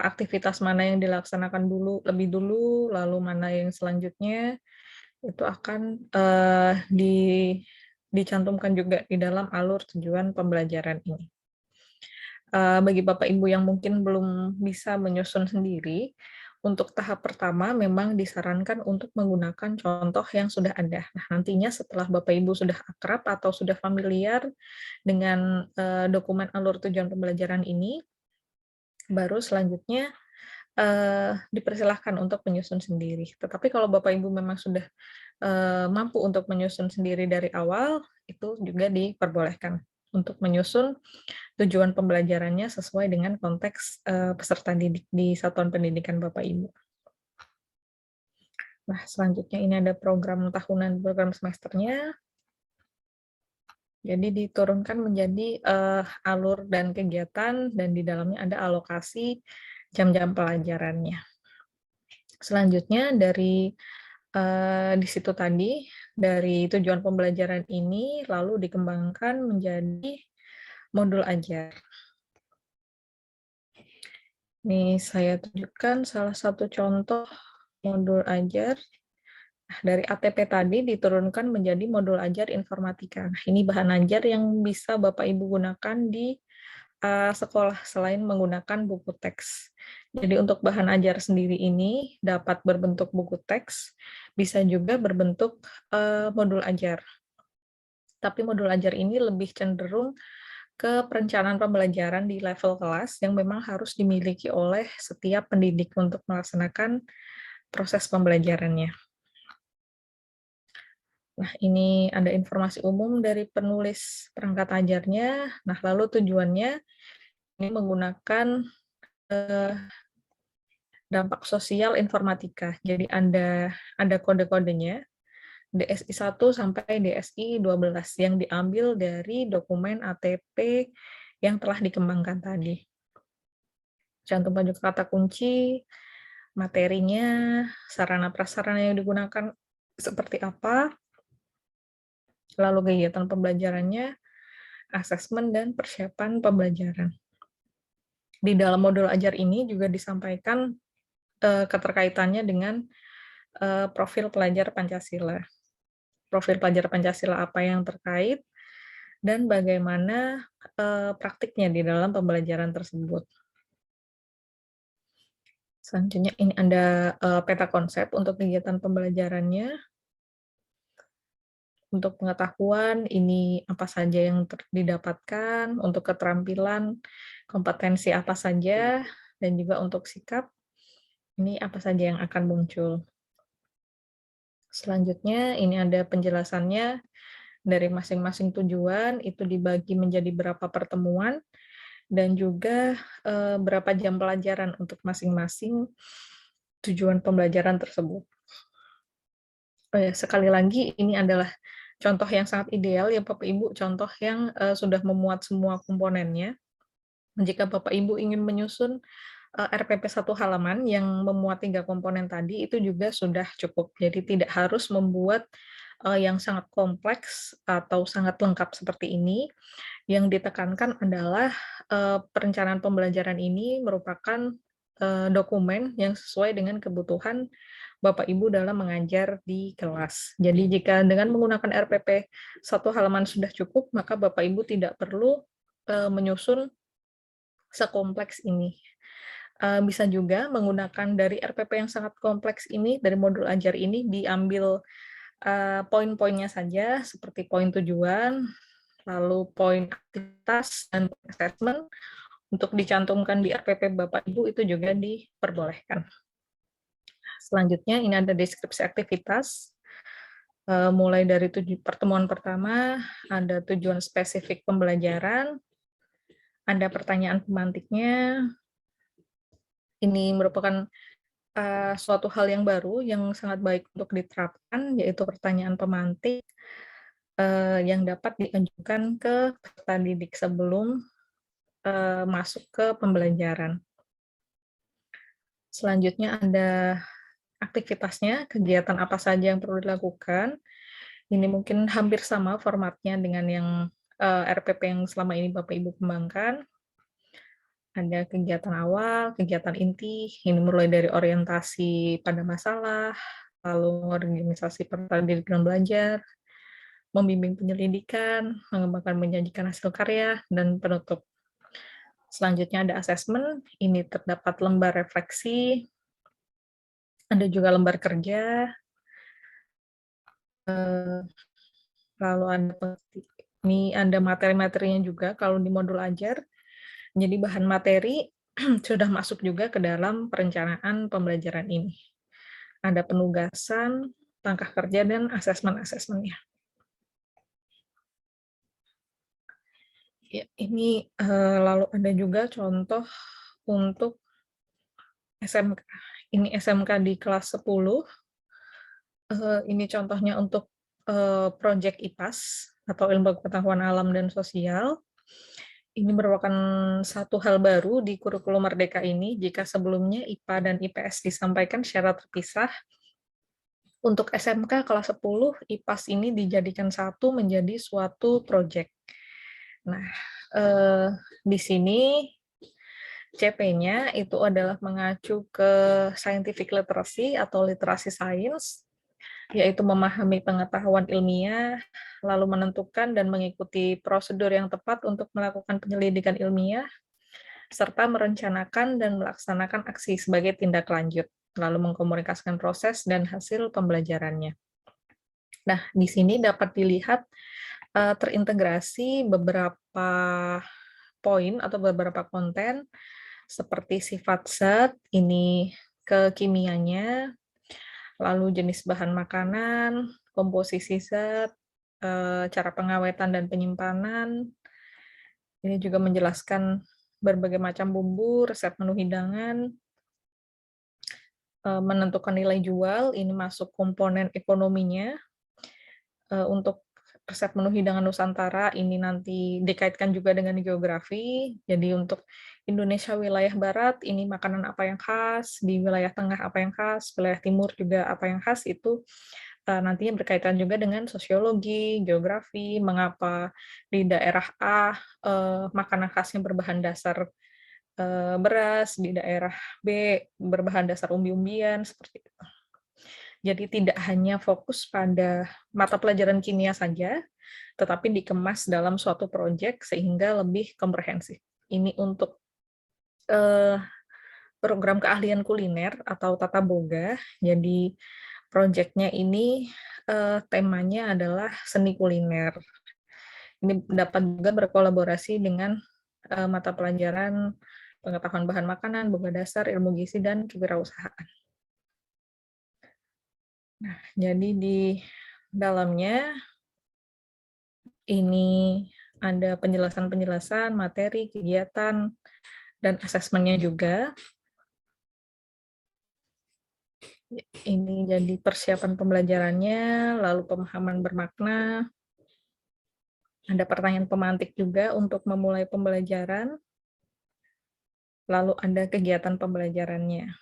aktivitas mana yang dilaksanakan lebih dulu, lalu mana yang selanjutnya, itu akan dicantumkan juga di dalam alur tujuan pembelajaran ini. Bagi Bapak Ibu yang mungkin belum bisa menyusun sendiri, untuk tahap pertama memang disarankan untuk menggunakan contoh yang sudah ada. Nah, nantinya setelah Bapak Ibu sudah akrab atau sudah familiar dengan dokumen alur tujuan pembelajaran ini, baru selanjutnya dipersilahkan untuk menyusun sendiri. Tetapi kalau Bapak Ibu memang sudah mampu untuk menyusun sendiri dari awal, itu juga diperbolehkan untuk menyusun tujuan pembelajarannya sesuai dengan konteks peserta didik di satuan pendidikan Bapak Ibu. Nah, selanjutnya ini ada program tahunan, program semesternya. Jadi diturunkan menjadi alur dan kegiatan, dan di dalamnya ada alokasi jam-jam pelajarannya. Selanjutnya dari di situ tadi, dari tujuan pembelajaran ini lalu dikembangkan menjadi modul ajar. Ini saya tunjukkan salah satu contoh modul ajar. Nah, dari ATP tadi diturunkan menjadi modul ajar informatika. Nah, ini bahan ajar yang bisa Bapak Ibu gunakan di sekolah selain menggunakan buku teks. Jadi untuk bahan ajar sendiri ini dapat berbentuk buku teks, bisa juga berbentuk modul ajar. Tapi modul ajar ini lebih cenderung ke perencanaan pembelajaran di level kelas yang memang harus dimiliki oleh setiap pendidik untuk melaksanakan proses pembelajarannya. Nah, ini ada informasi umum dari penulis perangkat ajarnya. Nah, lalu tujuannya ini menggunakan Dampak sosial informatika. Jadi ada kode-kodenya, DSI 1 sampai DSI 12 yang diambil dari dokumen ATP yang telah dikembangkan tadi. Cantuman juga kata kunci, materinya, sarana prasarana yang digunakan seperti apa, lalu kegiatan pembelajarannya, asesmen dan persiapan pembelajaran. Di dalam modul ajar ini juga disampaikan keterkaitannya dengan profil pelajar Pancasila. Profil pelajar Pancasila apa yang terkait, dan bagaimana praktiknya di dalam pembelajaran tersebut. Selanjutnya ini ada peta konsep untuk kegiatan pembelajarannya. Untuk pengetahuan, ini apa saja yang didapatkan, untuk keterampilan, kompetensi apa saja, dan juga untuk sikap, ini apa saja yang akan muncul. Selanjutnya, ini ada penjelasannya dari masing-masing tujuan, itu dibagi menjadi berapa pertemuan, dan juga berapa jam pelajaran untuk masing-masing tujuan pembelajaran tersebut. Oh ya, sekali lagi, ini adalah contoh yang sangat ideal ya Bapak Ibu, contoh yang sudah memuat semua komponennya. Jika Bapak Ibu ingin menyusun RPP 1 halaman yang memuat 3 komponen tadi, itu juga sudah cukup. Jadi tidak harus membuat yang sangat kompleks atau sangat lengkap seperti ini. Yang ditekankan adalah perencanaan pembelajaran ini merupakan dokumen yang sesuai dengan kebutuhan Bapak Ibu dalam mengajar di kelas. Jadi jika dengan menggunakan RPP 1 halaman sudah cukup, maka Bapak Ibu tidak perlu menyusun sekompleks ini. Bisa juga menggunakan dari RPP yang sangat kompleks ini, dari modul ajar ini diambil poin-poinnya saja, seperti poin tujuan, lalu poin aktivitas dan assessment, untuk dicantumkan di RPP Bapak Ibu itu juga diperbolehkan. Selanjutnya ini ada deskripsi aktivitas, mulai dari pertemuan pertama, ada tujuan spesifik pembelajaran, ada pertanyaan pemantiknya. Ini merupakan suatu hal yang baru yang sangat baik untuk diterapkan, yaitu pertanyaan pemantik yang dapat diajukan ke peserta didik sebelum masuk ke pembelajaran. Selanjutnya ada aktivitasnya, kegiatan apa saja yang perlu dilakukan. Ini mungkin hampir sama formatnya dengan yang RPP yang selama ini Bapak Ibu kembangkan. Ada kegiatan awal, kegiatan inti, ini mulai dari orientasi pada masalah, lalu organisasi peserta didik dan belajar, membimbing penyelidikan, mengembangkan menjanjikan hasil karya, dan penutup. Selanjutnya ada asesmen, ini terdapat lembar refleksi, ada juga lembar kerja, lalu ini ada materi-materinya juga kalau di modul ajar. Jadi bahan materi sudah masuk juga ke dalam perencanaan pembelajaran ini. Ada penugasan, langkah kerja, dan asesmen-asesmennya. Ya, ini lalu ada juga contoh untuk SMK. Ini SMK di kelas 10. Ini contohnya untuk proyek IPAS atau ilmu pengetahuan alam dan sosial. Ini merupakan satu hal baru di kurikulum Merdeka ini, jika sebelumnya IPA dan IPS disampaikan secara terpisah. Untuk SMK kelas 10, IPAS ini dijadikan satu menjadi suatu proyek. Nah, di sini CP-nya itu adalah mengacu ke scientific literacy atau literasi sains, yaitu memahami pengetahuan ilmiah, lalu menentukan dan mengikuti prosedur yang tepat untuk melakukan penyelidikan ilmiah, serta merencanakan dan melaksanakan aksi sebagai tindak lanjut, lalu mengkomunikasikan proses dan hasil pembelajarannya. Nah, di sini dapat dilihat terintegrasi beberapa poin atau beberapa konten, seperti sifat zat, ini kekimianya, lalu jenis bahan makanan, komposisi zat, cara pengawetan dan penyimpanan. Ini juga menjelaskan berbagai macam bumbu, resep menu hidangan, menentukan nilai jual, ini masuk komponen ekonominya. Untuk resep menu hidangan Nusantara ini nanti dikaitkan juga dengan geografi. Jadi untuk Indonesia wilayah barat ini makanan apa yang khas, di wilayah tengah apa yang khas, wilayah timur juga apa yang khas, itu nantinya berkaitan juga dengan sosiologi, geografi, mengapa di daerah A makanan khasnya berbahan dasar beras, di daerah B berbahan dasar umbi-umbian, seperti itu. Jadi tidak hanya fokus pada mata pelajaran kimia saja, tetapi dikemas dalam suatu proyek sehingga lebih komprehensif. Ini untuk program keahlian kuliner atau tata boga. Jadi proyeknya ini temanya adalah seni kuliner. Ini dapat juga berkolaborasi dengan mata pelajaran pengetahuan bahan makanan, boga dasar, ilmu gizi, dan kewirausahaan. Nah, jadi di dalamnya ini ada penjelasan-penjelasan, materi, kegiatan, dan asesmennya juga. Ini jadi persiapan pembelajarannya, lalu pemahaman bermakna. Ada pertanyaan pemantik juga untuk memulai pembelajaran. Lalu ada kegiatan pembelajarannya.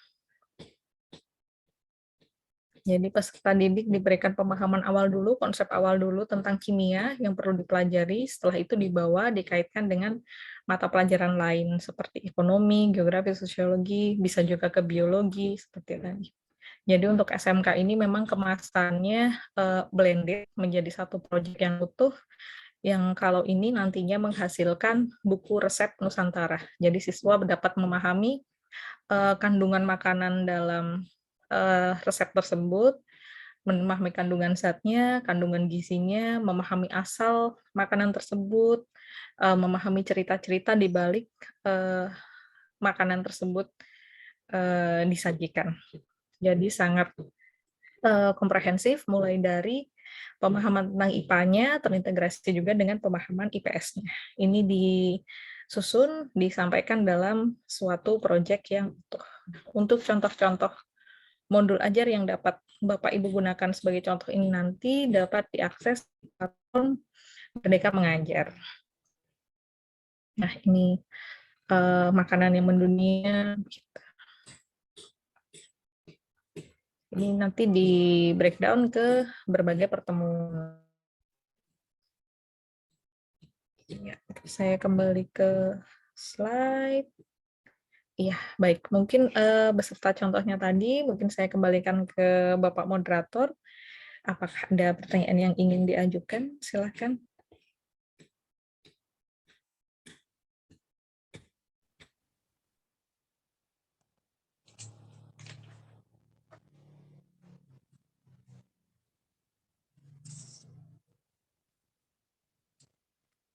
Jadi peserta didik diberikan pemahaman awal dulu, konsep awal dulu tentang kimia yang perlu dipelajari, setelah itu dibawa dikaitkan dengan mata pelajaran lain seperti ekonomi, geografi, sosiologi, bisa juga ke biologi, seperti tadi. Jadi untuk SMK ini memang kemasannya blended menjadi satu proyek yang utuh, yang kalau ini nantinya menghasilkan buku resep Nusantara. Jadi siswa dapat memahami kandungan makanan dalam resep tersebut, memahami kandungan zatnya, kandungan gizinya, memahami asal makanan tersebut, memahami cerita-cerita di balik makanan tersebut disajikan. Jadi sangat komprehensif, mulai dari pemahaman tentang IPA-nya terintegrasi juga dengan pemahaman IPS-nya. Ini disusun, disampaikan dalam suatu proyek yang utuh. Untuk contoh-contoh modul ajar yang dapat Bapak Ibu gunakan sebagai contoh ini nanti dapat diakses di platform Merdeka Mengajar. Nah, ini makanan yang mendunia. Ini nanti di breakdown ke berbagai pertemuan. Ya, saya kembali ke slide. Iya, baik. Mungkin beserta contohnya tadi, mungkin saya kembalikan ke Bapak Moderator. Apakah ada pertanyaan yang ingin diajukan? Silakan.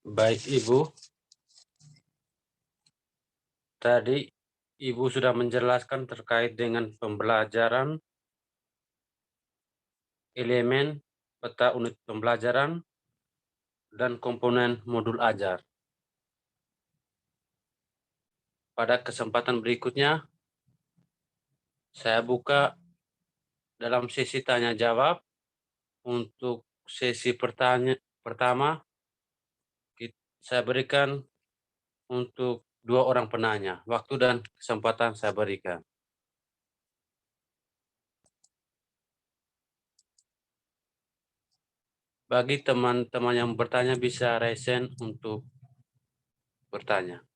Baik, Ibu. Tadi Ibu sudah menjelaskan terkait dengan pembelajaran, elemen, peta unit pembelajaran, dan komponen modul ajar. Pada kesempatan berikutnya, saya buka dalam sesi tanya-jawab. Untuk sesi pertama, saya berikan untuk 2 orang penanya. Waktu dan kesempatan saya berikan. Bagi teman-teman yang bertanya bisa raise hand untuk bertanya.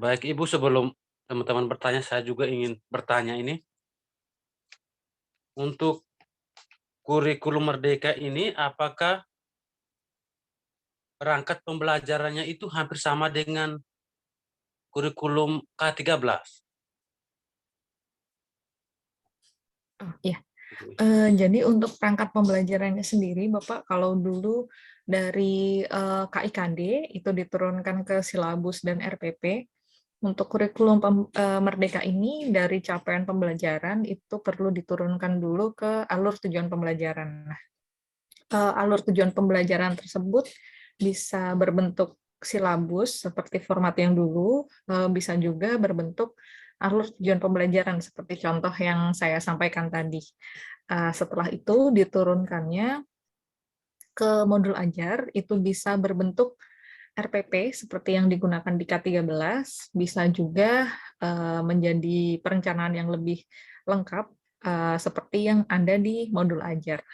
Baik, Ibu, sebelum teman-teman bertanya, saya juga ingin bertanya ini. Untuk kurikulum Merdeka ini, apakah perangkat pembelajarannya itu hampir sama dengan kurikulum K13. Oh, iya. Jadi untuk perangkat pembelajarannya sendiri, Bapak, kalau dulu dari KIKD itu diturunkan ke silabus dan RPP, untuk kurikulum Merdeka ini dari capaian pembelajaran itu perlu diturunkan dulu ke alur tujuan pembelajaran. Nah, alur tujuan pembelajaran tersebut bisa berbentuk silabus seperti format yang dulu, bisa juga berbentuk alur tujuan pembelajaran seperti contoh yang saya sampaikan tadi. Setelah itu diturunkannya ke modul ajar, itu bisa berbentuk RPP seperti yang digunakan di K13, bisa juga menjadi perencanaan yang lebih lengkap seperti yang ada di modul ajar.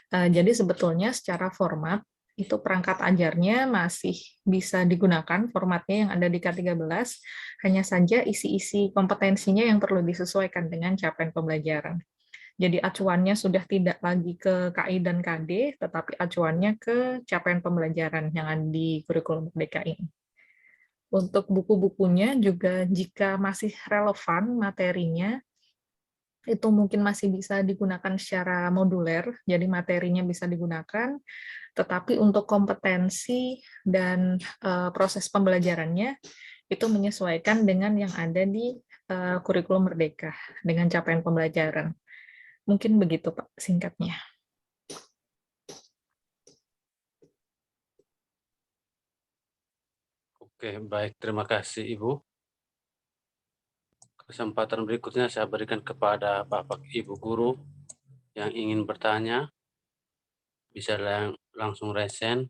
Jadi sebetulnya secara format itu perangkat ajarnya masih bisa digunakan formatnya yang ada di K13, hanya saja isi-isi kompetensinya yang perlu disesuaikan dengan capaian pembelajaran. Jadi acuannya sudah tidak lagi ke KI dan KD, tetapi acuannya ke capaian pembelajaran yang ada di kurikulum Merdeka ini. Untuk buku-bukunya juga jika masih relevan materinya, itu mungkin masih bisa digunakan secara moduler, jadi materinya bisa digunakan, tetapi untuk kompetensi dan proses pembelajarannya itu menyesuaikan dengan yang ada di kurikulum Merdeka dengan capaian pembelajaran. Mungkin begitu, Pak, singkatnya. Oke, baik. Terima kasih, Ibu. Kesempatan berikutnya saya berikan kepada Bapak Ibu Guru yang ingin bertanya. Bisa langsung resen.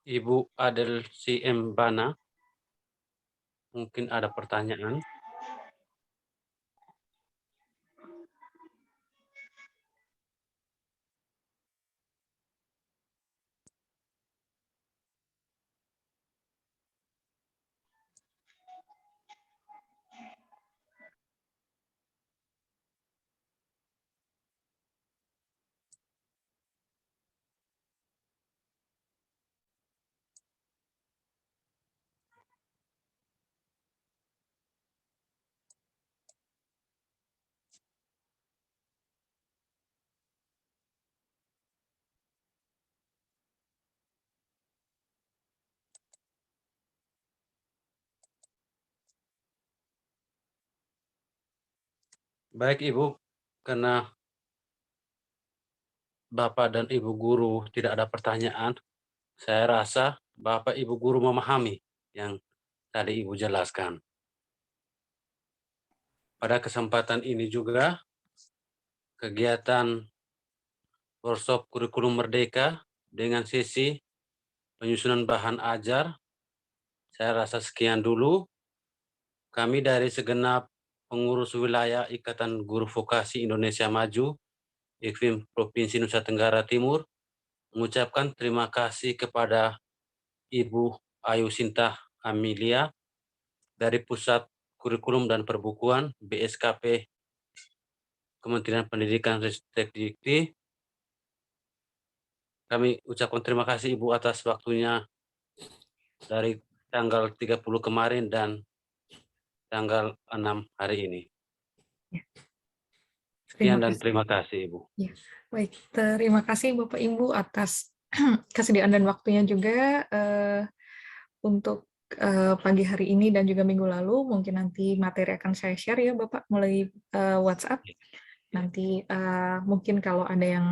Ibu Adelsi Mbana, mungkin ada pertanyaan. Baik, Ibu, karena Bapak dan Ibu Guru tidak ada pertanyaan, saya rasa Bapak Ibu Guru memahami yang tadi Ibu jelaskan. Pada kesempatan ini juga, kegiatan workshop kurikulum Merdeka dengan sesi penyusunan bahan ajar, saya rasa sekian dulu. Kami dari segenap pengurus wilayah Ikatan Guru Vokasi Indonesia Maju, IKVIM Provinsi Nusa Tenggara Timur, mengucapkan terima kasih kepada Ibu Ayu Sinta Amelia dari Pusat Kurikulum dan Perbukuan BSKP Kementerian Pendidikan Ristek Dikti. Kami ucapkan terima kasih Ibu atas waktunya dari tanggal 30 kemarin dan tanggal 6 hari ini. Terima Sekian dan kasih. terima kasih Ibu. Ya, baik, terima kasih Bapak Ibu atas kesediaan dan waktunya juga untuk pagi hari ini dan juga minggu lalu. Mungkin nanti materi akan saya share ya Bapak melalui WhatsApp. Nanti mungkin kalau ada yang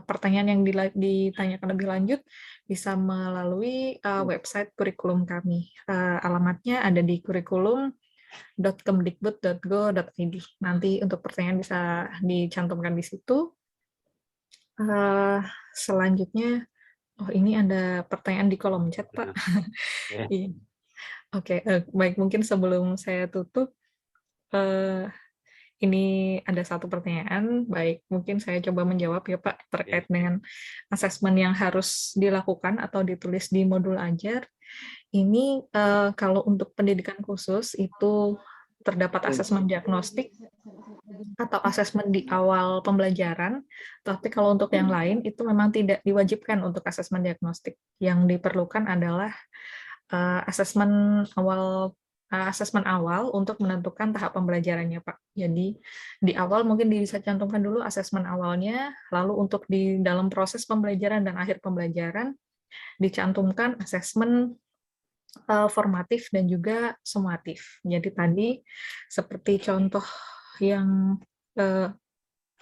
pertanyaan yang ditanyakan lebih lanjut bisa melalui website kurikulum kami. Alamatnya ada di kurikulum.kemdikbud.go.id. Nanti untuk pertanyaan bisa dicantumkan di situ. Selanjutnya, oh ini ada pertanyaan di kolom chat, Pak. Iya. Oke, baik, mungkin sebelum saya tutup, ini ada satu pertanyaan, baik, mungkin saya coba menjawab ya Pak, terkait dengan asesmen yang harus dilakukan atau ditulis di modul ajar. Ini kalau untuk pendidikan khusus itu terdapat asesmen diagnostik atau asesmen di awal pembelajaran, tapi kalau untuk yang lain itu memang tidak diwajibkan untuk asesmen diagnostik. Yang diperlukan adalah asesmen awal untuk menentukan tahap pembelajarannya, Pak. Jadi di awal mungkin bisa cantumkan dulu asesmen awalnya, lalu untuk di dalam proses pembelajaran dan akhir pembelajaran dicantumkan asesmen formatif dan juga sumatif. Jadi tadi seperti contoh yang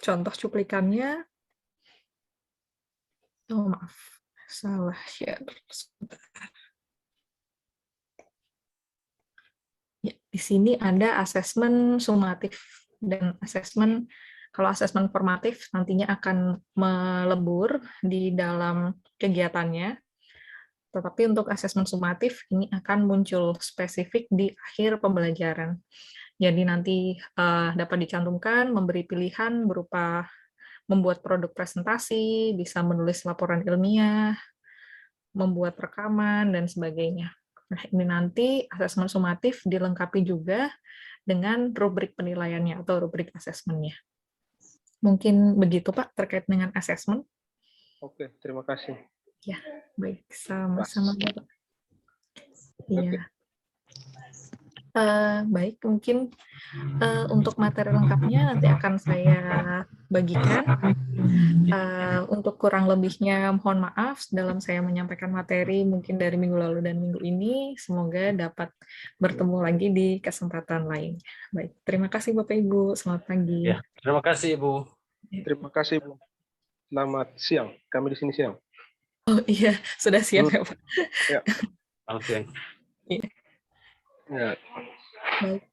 contoh cuplikannya, oh maaf, salah share. Ya, di sini ada asesmen sumatif dan asesmen, kalau asesmen formatif nantinya akan melebur di dalam kegiatannya, tetapi untuk asesmen sumatif ini akan muncul spesifik di akhir pembelajaran. Jadi nanti dapat dicantumkan, memberi pilihan berupa membuat produk presentasi, bisa menulis laporan ilmiah, membuat rekaman, dan sebagainya. Nah, ini nanti asesmen sumatif dilengkapi juga dengan rubrik penilaiannya atau rubrik asesmennya. Mungkin begitu Pak terkait dengan asesmen. Oke, terima kasih. Ya, baik, sama-sama Pak. Iya. Baik, mungkin untuk materi lengkapnya nanti akan saya bagikan. Untuk kurang lebihnya mohon maaf dalam saya menyampaikan materi mungkin dari minggu lalu dan minggu ini. Semoga dapat bertemu lagi di kesempatan lain. Baik, terima kasih Bapak Ibu. Selamat pagi. Ya, terima kasih Ibu. Terima kasih, Bu. Selamat siang. Kami di sini siang. Oh iya, sudah siap ya Pak. Ya. Selamat siang. Iya. Ya. Baik.